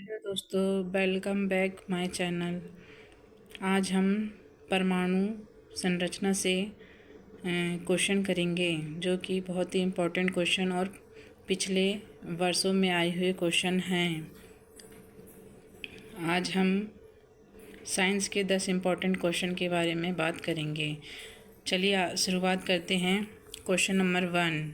Hello दोस्तों, welcome back my channel. आज हम परमाणु संरचना से क्वेश्चन करेंगे, जो कि बहुत ही इम्पोर्टेंट क्वेश्चन और पिछले वर्षों में आए हुए क्वेश्चन हैं। आज हम साइंस के 10 इम्पोर्टेंट क्वेश्चन के बारे में बात करेंगे। चलिए शुरुआत करते हैं। क्वेश्चन नंबर 1,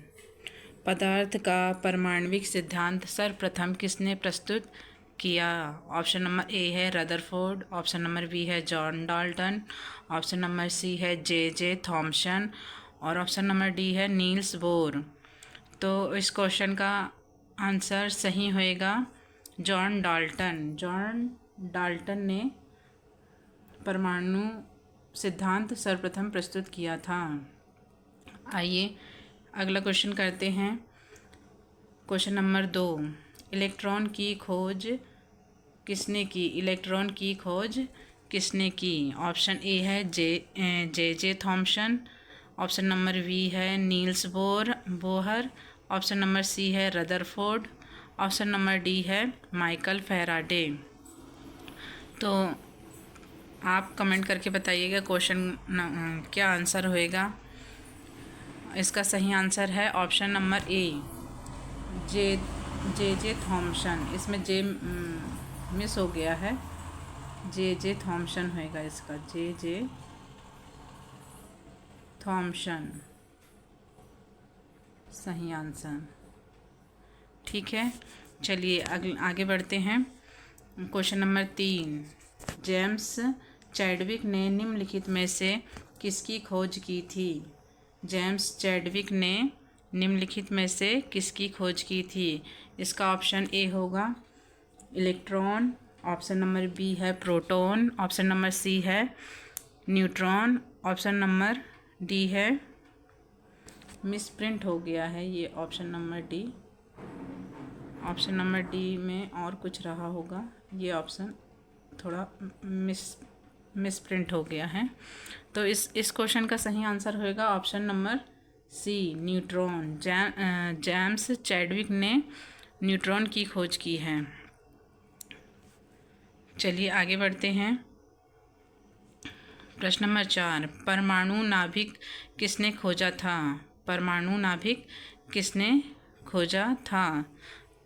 पदार्थ का परमाणविक सिद्धांत सर्वप्रथम किसने प्रस्तुत किया? ऑप्शन नंबर ए है रदरफोर्ड, ऑप्शन नंबर बी है John Dalton, option number C है जे थॉमसन और ऑप्शन नंबर डी है नील्स बोर। तो इस क्वेश्चन का आंसर सही होएगा जॉन डाल्टन। जॉन डाल्टन ने परमाणु सिद्धांत सर्वप्रथम प्रस्तुत किया था। आइए अगला क्वेश्चन करते हैं। क्वेश्चन नंबर 2, इलेक्ट्रॉन की खोज किसने की? इलेक्ट्रॉन की खोज किसने की? ऑप्शन ए है J Thomson, option number B है Niels Bohr, option number C है रदरफोर्ड, ऑप्शन नंबर डी है माइकल फैराडे। तो आप कमेंट करके बताइएगा क्वेश्चन क्या आंसर होएगा। इसका सही आंसर है ऑप्शन नंबर ए जे थॉमसन। इसमें जे मिस हो गया है, जे थॉमसन होएगा इसका, जे थॉमसन सही आंसर। ठीक है, चलिए आगे बढ़ते हैं। क्वेश्चन नंबर 3, जेम्स चैडविक ने निम्नलिखित में से किसकी खोज की थी? जेम्स चैडविक ने निम्नलिखित में से किसकी खोज की थी? इसका ऑप्शन ए होगा इलेक्ट्रॉन, ऑप्शन नंबर बी है प्रोटॉन, ऑप्शन नंबर सी है न्यूट्रॉन, ऑप्शन नंबर डी है, मिसप्रिंट हो गया है ये option number D. Option number D में और कुछ रहा होगा, ये ऑप्शन थोड़ा मिसप्रिंट हो गया है। तो इस क्वेश्चन का सही आंसर होएगा option number C neutron. James Chadwick ने न्यूट्रॉन की खोज की है। चलिए आगे बढ़ते हैं। प्रश्न नंबर 4, परमाणु नाभिक किसने खोजा था? परमाणु नाभिक किसने खोजा था?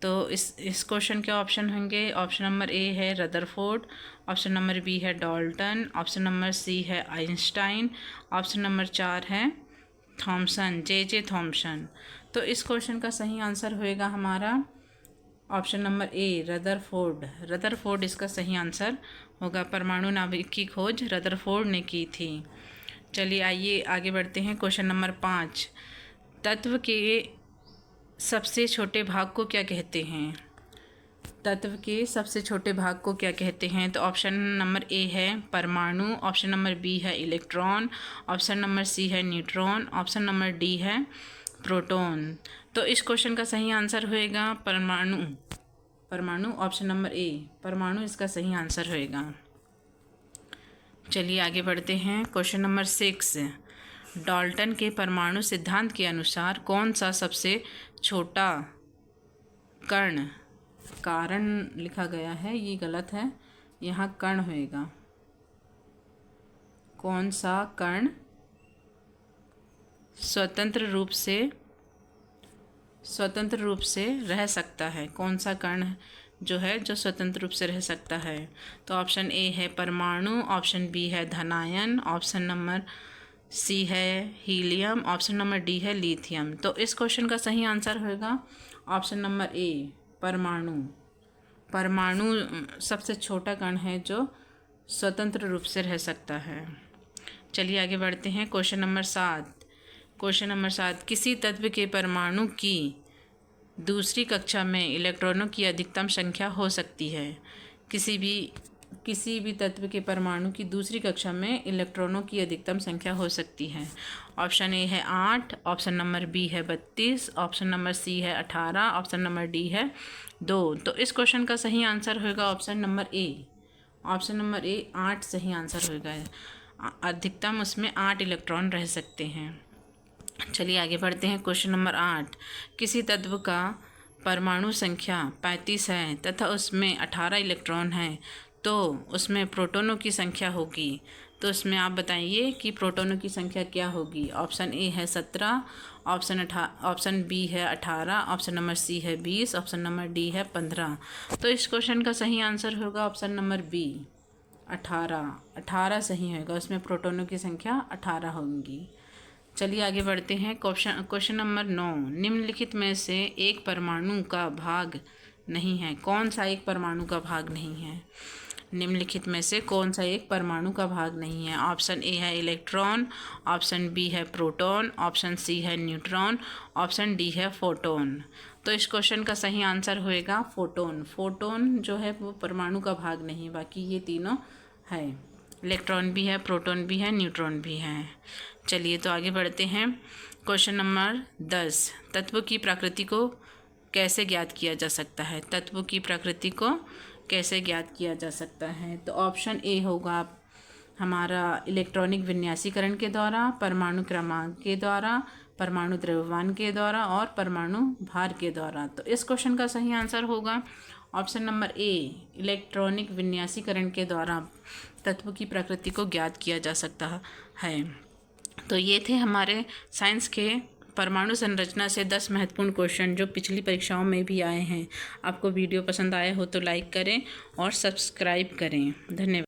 तो इस क्वेश्चन के ऑप्शन होंगे, ऑप्शन नंबर ए है रदरफोर्ड, ऑप्शन नंबर बी है डाल्टन, ऑप्शन नंबर सी है आइंस्टाइन, ऑप्शन नंबर 4 है थॉमसन, जे थॉमसन। तो इस क्वेश्चन का सही आंसर होएगा हमारा ऑप्शन नंबर ए रदरफोर्ड। रदरफोर्ड इसका सही आंसर होगा। परमाणु नाभिक की खोज रदरफोर्ड ने की थी। चलिए आइए आगे बढ़ते हैं। क्वेश्चन नंबर 5, तत्व के सबसे छोटे भाग को क्या कहते हैं? तत्व के सबसे छोटे भाग को क्या कहते हैं? तो ऑप्शन नंबर ए है परमाणु, ऑप्शन नंबर बी है इलेक्ट्रॉन, ऑप्शन नंबर सी है न्यूट्रॉन, ऑप्शन नंबर डी है प्रोटॉन। तो इस क्वेश्चन का सही आंसर होएगा परमाणु ऑप्शन नंबर ए परमाणु इसका सही आंसर होएगा। चलिए आगे बढ़ते हैं। क्वेश्चन नंबर 6, डाल्टन के परमाणु सिद्धांत के अनुसार कौन सा सबसे छोटा कण, कारण लिखा गया है ये गलत है, यहाँ कण होएगा। कौन सा कण स्वतंत्र रूप से रह सकता है? कौन सा कण जो है जो स्वतंत्र रूप से रह सकता है? तो ऑप्शन ए है परमाणु, ऑप्शन बी है धनायन, ऑप्शन नंबर सी है हीलियम, ऑप्शन नंबर डी है लिथियम। तो इस क्वेश्चन का सही आंसर होगा ऑप्शन नंबर ए परमाणु। परमाणु सबसे छोटा कण है जो स्वतंत्र रूप से रह सकता है। चलिए आगे बढ़ते हैं। क्वेश्चन नंबर 7, किसी तत्व के परमाणु की दूसरी कक्षा में इलेक्ट्रॉनों की अधिकतम संख्या हो सकती है? किसी भी तत्व के परमाणु की दूसरी कक्षा में इलेक्ट्रॉनों की अधिकतम संख्या हो सकती है। ऑप्शन ए है 8, ऑप्शन नंबर बी है 32, ऑप्शन नंबर सी है 18, ऑप्शन नंबर डी है 2। तो इस क्वेश्चन का सही आंसर होगा ऑप्शन नंबर ए 8 सही आंसर होगा। अधिकतम उसमें 8 इलेक्ट्रॉन रह सकते हैं। चलिए आगे बढ़ते हैं। क्वेश्चन नंबर 8, किसी तत्व का परमाणु संख्या 35 है तथा उसमें 18 इलेक्ट्रॉन हैं, तो उसमें प्रोटॉनों की संख्या होगी। तो उसमें आप बताइए कि प्रोटॉनों की संख्या क्या होगी। ऑप्शन ए है 17, ऑप्शन बी है 18, ऑप्शन नंबर सी है 20, ऑप्शन नंबर डी है 15। तो इस क्वेश्चन का सही आंसर होगा ऑप्शन नंबर बी 18 सही होगा। उसमें प्रोटॉनों की संख्या 18 होंगी। चलिए आगे बढ़ते हैं। क्वेश्चन नंबर 9, निम्नलिखित में से एक परमाणु का भाग नहीं है। कौन सा एक परमाणु का भाग नहीं है? निम्नलिखित में से कौन सा एक परमाणु का भाग नहीं है? ऑप्शन ए है इलेक्ट्रॉन, ऑप्शन बी है प्रोटॉन, ऑप्शन सी है न्यूट्रॉन, ऑप्शन डी है फोटोन। तो इस क्वेश्चन का सही आंसर होएगा फोटोन। फोटोन जो है वो परमाणु का भाग नहीं, बाकी ये तीनों है। इलेक्ट्रॉन भी है, प्रोटॉन भी है, न्यूट्रॉन भी है। चलिए तो आगे बढ़ते हैं। क्वेश्चन नंबर 10, तत्व की प्रकृति को कैसे ज्ञात किया जा सकता है? तत्व की प्रकृति को कैसे ज्ञात किया जा सकता है? तो ऑप्शन ए होगा हमारा इलेक्ट्रॉनिक विन्यासीकरण के द्वारा, परमाणु क्रमांक के द्वारा, परमाणु द्रव्यमान के द्वारा और परमाणु भार के द्वारा। तो इस क्वेश्चन का सही आंसर होगा ऑप्शन नंबर ए, इलेक्ट्रॉनिक विन्यासीकरण के द्वारा तत्व की प्रकृति को ज्ञात किया जा सकता है। तो ये थे हमारे साइंस के परमाणु संरचना से 10 महत्वपूर्ण क्वेश्चन जो पिछली परीक्षाओं में भी आए हैं। आपको वीडियो पसंद आया हो तो लाइक करें और सब्सक्राइब करें। धन्यवाद।